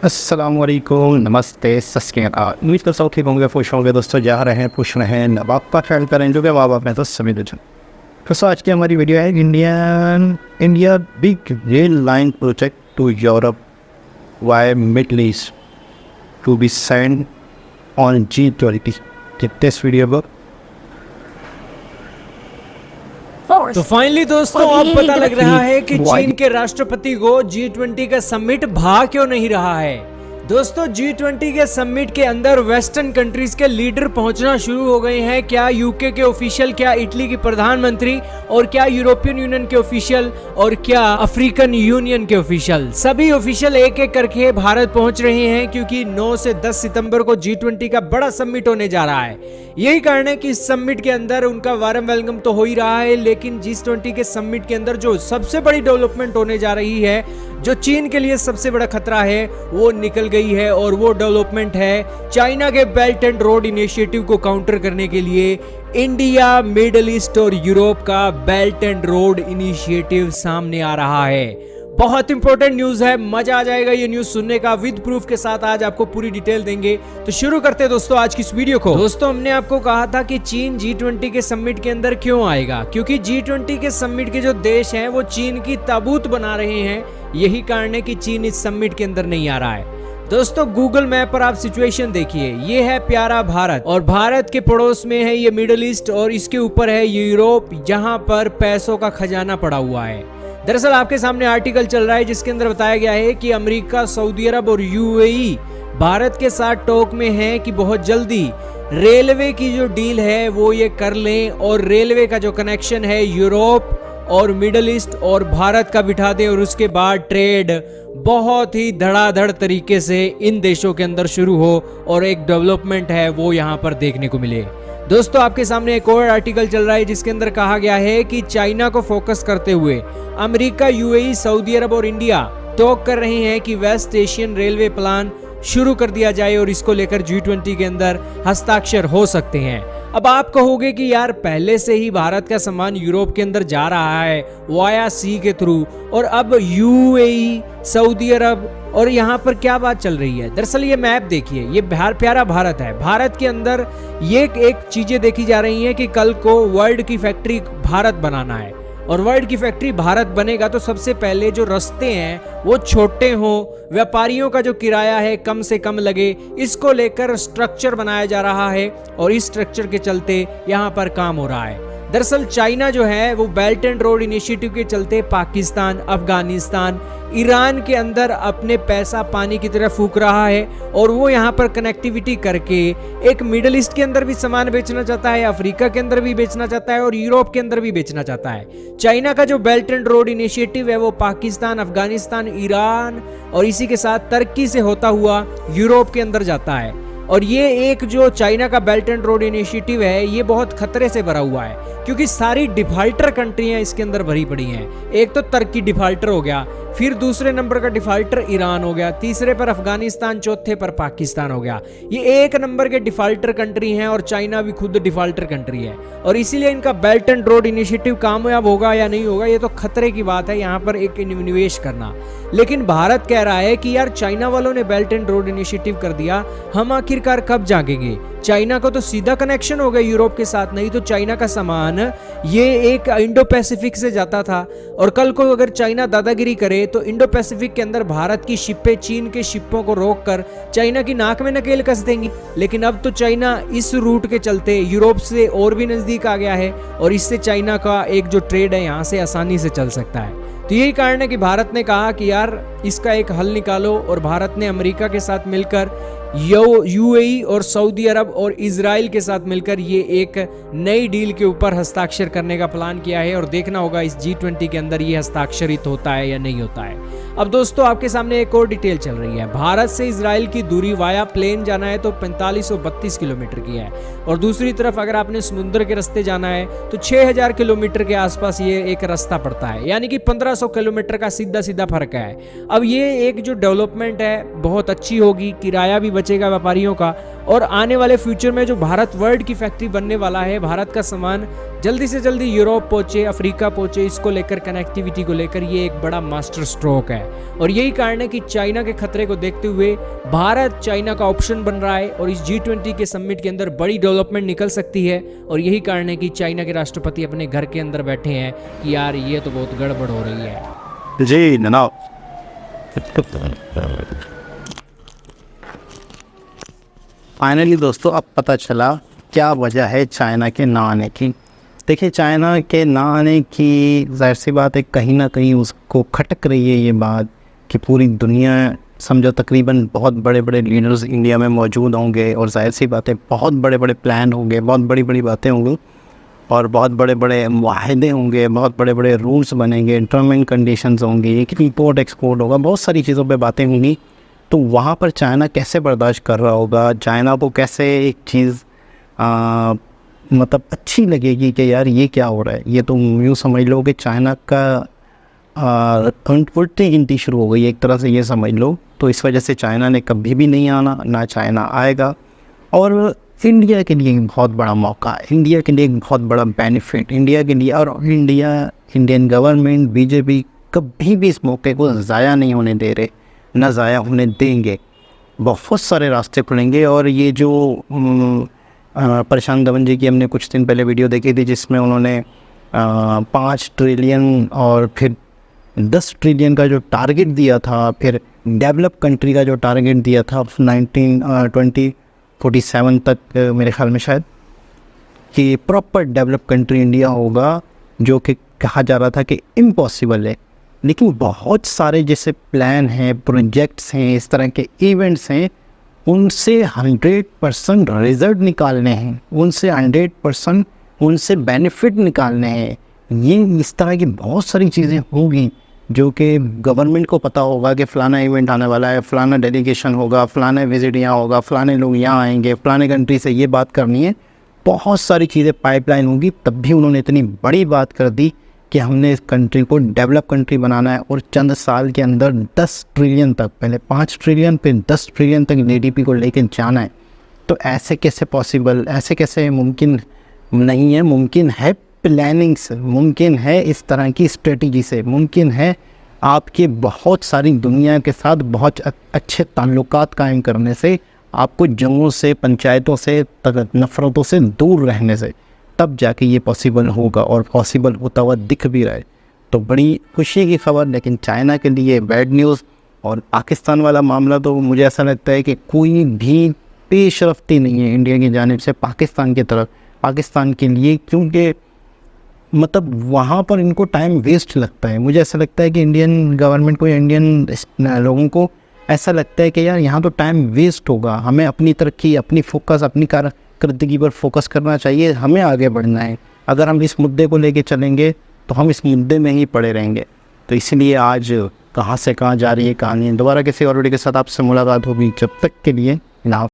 अस्सलामुअलैकुम, नमस्ते, सत श्री अकाल। उम्मीद करता हूँ ठीक होंगे, खुश होंगे। दोस्तों जा रहे हैं, खुश रहें, नब आपका ख्याल करें, जो कि माँ बाप में तो सभी लोग। दोस्तों आज की हमारी वीडियो है India big rail line project to Europe via Middle East to be signed on G20। This video को तो फाइनली दोस्तों अब पता लग रहा है कि चीन के राष्ट्रपति को G20 का समिट भा क्यों नहीं रहा है। दोस्तों G20 के समिट के अंदर वेस्टर्न कंट्रीज के लीडर पहुंचना शुरू हो गए हैं। क्या यूके के ऑफिशियल, क्या इटली की प्रधानमंत्री, और क्या यूरोपियन यूनियन के ऑफिशियल, और क्या अफ्रीकन यूनियन के ऑफिशियल, सभी ऑफिशियल एक एक करके भारत पहुंच रहे हैं, क्योंकि 9 से 10 सितंबर को G20 का बड़ा समिट होने जा रहा है। यही कारण है कि इस समिट के अंदर उनका वार्म वेलकम तो हो ही रहा है, लेकिन G20 के समिट के अंदर जो सबसे बड़ी डेवलपमेंट होने जा रही है, जो चीन के लिए सबसे बड़ा खतरा है, वो निकल गई है। और वो डेवलपमेंट है चाइना के बेल्ट एंड रोड इनिशिएटिव को काउंटर करने के लिए इंडिया, मिडिल ईस्ट और यूरोप का बेल्ट एंड रोड इनिशिएटिव सामने आ रहा है। बहुत इंपॉर्टेंट न्यूज है, मजा आ जाएगा ये न्यूज सुनने का। विद प्रूफ के साथ आज आपको पूरी डिटेल देंगे। तो शुरू करते हैं दोस्तों आज की इस वीडियो को। दोस्तों हमने आपको कहा था कि चीन G20 के समिट के अंदर क्यों आएगा, क्योंकि G20 के समिट के जो देश हैं वो चीन की ताबूत बना रहे हैं। यही कारण है कि चीन इस समिट के अंदर नहीं आ रहा है। दोस्तों गूगल मैप पर आप सिचुएशन देखिए, ये है प्यारा भारत, और भारत के पड़ोस में है ये मिडिल ईस्ट, और इसके ऊपर है यूरोप, जहां पर पैसों का खजाना पड़ा हुआ है। दरअसल आपके सामने आर्टिकल चल रहा है जिसके अंदर बताया गया है कि अमेरिका, सऊदी अरब और यूएई भारत के साथ टॉक में है कि बहुत जल्दी रेलवे की जो डील है वो ये कर लें, और रेलवे का जो कनेक्शन है यूरोप और मिडिल ईस्ट और भारत का बिठा दें, और उसके बाद ट्रेड बहुत ही धड़ाधड़ तरीके से इन देशों के अंदर शुरू हो और एक डेवलपमेंट है वो यहाँ पर देखने को मिले। दोस्तों आपके सामने एक और आर्टिकल चल रहा है जिसके अंदर कहा गया है कि चाइना को फोकस करते हुए अमेरिका, यूएई, सऊदी अरब और इंडिया टॉक कर रहे हैं कि वेस्ट एशियन रेलवे प्लान शुरू कर दिया जाए, और इसको लेकर G20 के अंदर हस्ताक्षर हो सकते हैं। अब आप कहोगे कि यार पहले से ही भारत का सामान यूरोप के अंदर जा रहा है वाया सी के थ्रू, और अब यूएई, सऊदी अरब, और यहाँ पर क्या बात चल रही है। दरअसल ये मैप देखिए, ये प्यारा भारत है। भारत के अंदर ये एक चीजें देखी जा रही हैं कि कल को वर्ल्ड की फैक्ट्री भारत बनाना है, और वर्ल्ड की फैक्ट्री भारत बनेगा तो सबसे पहले जो रास्ते हैं वो छोटे हों, व्यापारियों का जो किराया है कम से कम लगे, इसको लेकर स्ट्रक्चर बनाया जा रहा है, और इस स्ट्रक्चर के चलते यहाँ पर काम हो रहा है। दरअसल चाइना जो है वो बेल्ट एंड रोड इनिशिएटिव के चलते पाकिस्तान, अफगानिस्तान, ईरान के अंदर अपने पैसा पानी की तरह फूंक रहा है, और वो यहाँ पर कनेक्टिविटी करके एक मिडिल ईस्ट के अंदर भी सामान बेचना चाहता है, अफ्रीका के अंदर भी बेचना चाहता है, और यूरोप के अंदर भी बेचना चाहता है। चाइना का जो बेल्ट एंड रोड इनिशिएटिव है वो पाकिस्तान, अफगानिस्तान, ईरान और इसी के साथ तुर्की से होता हुआ यूरोप के अंदर जाता है। और ये एक जो चाइना का बेल्ट एंड रोड इनिशिएटिव है ये बहुत खतरे से भरा हुआ है, क्योंकि सारी डिफाल्टर कंट्रियां इसके अंदर भरी पड़ी हैं। एक तो तुर्की डिफाल्टर हो गया, फिर दूसरे नंबर का डिफाल्टर ईरान हो गया, तीसरे पर अफगानिस्तान, चौथे पर पाकिस्तान हो गया। ये एक नंबर के डिफाल्टर कंट्री हैं, और चाइना भी खुद डिफाल्टर कंट्री है, और इसीलिए इनका बेल्ट एंड रोड इनिशिएटिव कामयाब होगा या नहीं होगा ये तो खतरे की बात है यहाँ पर एक निवेश करना। लेकिन भारत कह रहा है कि यार चाइना वालों ने बेल्ट एंड रोड इनिशिएटिव कर दिया, हम आखिरकार कब जागेंगे। चाइना को तो सीधा कनेक्शन हो गया यूरोप के साथ, नहीं तो चाइना का सामान ये एक इंडो पैसिफिक से जाता था, और कल को अगर चाइना दादागिरी करे तो इंडो पैसिफिक के अंदर भारत की शिपें चीन के शिपों को रोककर चाइना की नाक में नकेल कस देंगी। लेकिन अब तो चाइना इस रूट के चलते यूरोप से और भी नजदीक आ गया है, और इससे चाइना का एक जो ट्रेड है यहाँ से आसानी से चल सकता है। तो यही कारण है कि भारत ने कहा कि यार इसका एक हल निकालो, और भारत ने अमेरिका के साथ मिलकर यूएई और सऊदी अरब और इजराइल के साथ मिलकर ये एक नई डील के ऊपर हस्ताक्षर करने का प्लान किया है, और देखना होगा इस G20 के अंदर ये हस्ताक्षरित होता है या नहीं होता है। अब दोस्तों आपके सामने एक और डिटेल चल रही है। भारत से इजराइल की दूरी वाया प्लेन जाना है तो 4532 किलोमीटर की है, और दूसरी तरफ अगर आपने समुद्र के रास्ते जाना है तो 6000 किलोमीटर के आसपास ये एक रास्ता पड़ता है, यानी कि 1500 किलोमीटर का सीधा सीधा फर्क है। अब ये एक जो डेवलपमेंट है बहुत अच्छी होगी, किराया भी बचेगा व्यापारियों का, और आने वाले फ्यूचर में जो भारत वर्ल्ड की फैक्ट्री बनने वाला है, भारत का सामान जल्दी से जल्दी यूरोप पहुंचे, अफ्रीका पहुंचे, इसको लेकर कनेक्टिविटी को लेकर ये एक बड़ा मास्टर स्ट्रोक है। और यही कारण है कि चाइना के खतरे को देखते हुए भारत चाइना का ऑप्शन बन रहा है और इस G20 के समिट के अंदर बड़ी डेवलपमेंट निकल सकती है। और यही कारण है कि चाइना के राष्ट्रपति अपने घर के अंदर बैठे हैं कि यार ये तो बहुत गड़बड़ हो रही है। जी जनाब, फाइनली दोस्तों अब पता चला क्या वजह है चाइना के ना आने की। देखिए, चाइना के ना आने की जाहिर सी बात है कहीं ना कहीं उसको खटक रही है ये बात कि पूरी दुनिया समझो तकरीबन बहुत बड़े बड़े लीडर्स इंडिया में मौजूद होंगे और जाहिर सी बात है बहुत बड़े बड़े प्लान होंगे, बहुत बड़ी बड़ी बातें होंगी और बहुत बड़े बड़े मुआहदे होंगे, बहुत बड़े बड़े रूल्स बनेंगे, टर्म एंड कंडीशंस होंगी, एक इंपोर्ट एक्सपोर्ट होगा, बहुत सारी चीज़ों पे बातें होंगी। तो वहाँ पर चाइना कैसे बर्दाश्त कर रहा होगा, चाइना को कैसे एक चीज़ मतलब अच्छी लगेगी कि यार ये क्या हो रहा है। ये तो यूँ समझ लो कि चाइना का उल्टी गिनती शुरू हो गई एक तरह से, ये समझ लो। तो इस वजह से चाइना ने कभी भी नहीं आना, ना चाइना आएगा। और इंडिया के लिए एक बहुत बड़ा मौका, इंडिया के लिए एक बहुत बड़ा बेनिफिट, इंडिया के लिए। और इंडियन गवर्नमेंट, बीजेपी कभी भी इस मौके को ज़ाया नहीं होने दे रहे, ना ज़ाया होने देंगे। बहुत सारे रास्ते खुलेंगे। और ये जो प्रशांत धवन जी की हमने कुछ दिन पहले वीडियो देखी थी जिसमें उन्होंने 5 ट्रिलियन और फिर 10 ट्रिलियन का जो टारगेट दिया था, फिर डेवलप कंट्री का जो टारगेट दिया था 2047 तक मेरे ख्याल में शायद, कि प्रॉपर डेवलप कंट्री इंडिया होगा, जो कि कहा जा रहा था कि इम्पॉसिबल है। लेकिन बहुत सारे जैसे प्लान हैं, प्रोजेक्ट्स हैं, इस तरह के इवेंट्स हैं, उनसे 100% रिजल्ट निकालने हैं, उनसे 100% उनसे बेनिफिट निकालने हैं। ये इस तरह की बहुत सारी चीज़ें होंगी जो कि गवर्नमेंट को पता होगा कि फ़लाना इवेंट आने वाला है, फ़लाना डेलीगेशन होगा, फ़लाना विज़िट यहाँ होगा, फ़लाने लोग यहाँ आएंगे, फ़लाने कंट्री से ये बात करनी है। बहुत सारी चीज़ें पाइपलाइन होंगी। तब भी उन्होंने इतनी बड़ी बात कर दी कि हमने इस कंट्री को डेवलप कंट्री बनाना है और चंद साल के अंदर 10 ट्रिलियन तक, पहले 5 ट्रिलियन फिर 10 ट्रिलियन तक GDP को लेकर जाना है। तो ऐसे कैसे पॉसिबल, ऐसे कैसे मुमकिन नहीं है? मुमकिन है प्लानिंग से, मुमकिन है इस तरह की स्ट्रेटजी से, मुमकिन है आपके बहुत सारी दुनिया के साथ बहुत अच्छे ताल्लुकात कायम करने से, आपको जंगों से, पंचायतों से, नफ़रतों से दूर रहने से। तब जाके ये पॉसिबल होगा और पॉसिबल होता हुआ दिख भी रहा है। तो बड़ी खुशी की खबर, लेकिन चाइना के लिए बैड न्यूज़। और पाकिस्तान वाला मामला तो मुझे ऐसा लगता है कि कोई भी पेशरफ्ती नहीं है इंडिया की जानिब से पाकिस्तान की तरफ, पाकिस्तान के लिए, क्योंकि मतलब वहाँ पर इनको टाइम वेस्ट लगता है। मुझे ऐसा लगता है कि इंडियन गवर्नमेंट को, इंडियन लोगों को ऐसा लगता है कि यार यहाँ तो टाइम वेस्ट होगा, हमें अपनी तरक्की, अपनी फोकस, अपनी कारकर्दगी पर फोकस करना चाहिए, हमें आगे बढ़ना है। अगर हम इस मुद्दे को लेके चलेंगे तो हम इस मुद्दे में ही पड़े रहेंगे। तो इसलिए आज कहाँ से कहाँ जा रही है कहानी। दोबारा किसी और वीडियो के साथ आपसे मुलाकात होगी। जब तक के लिए ना।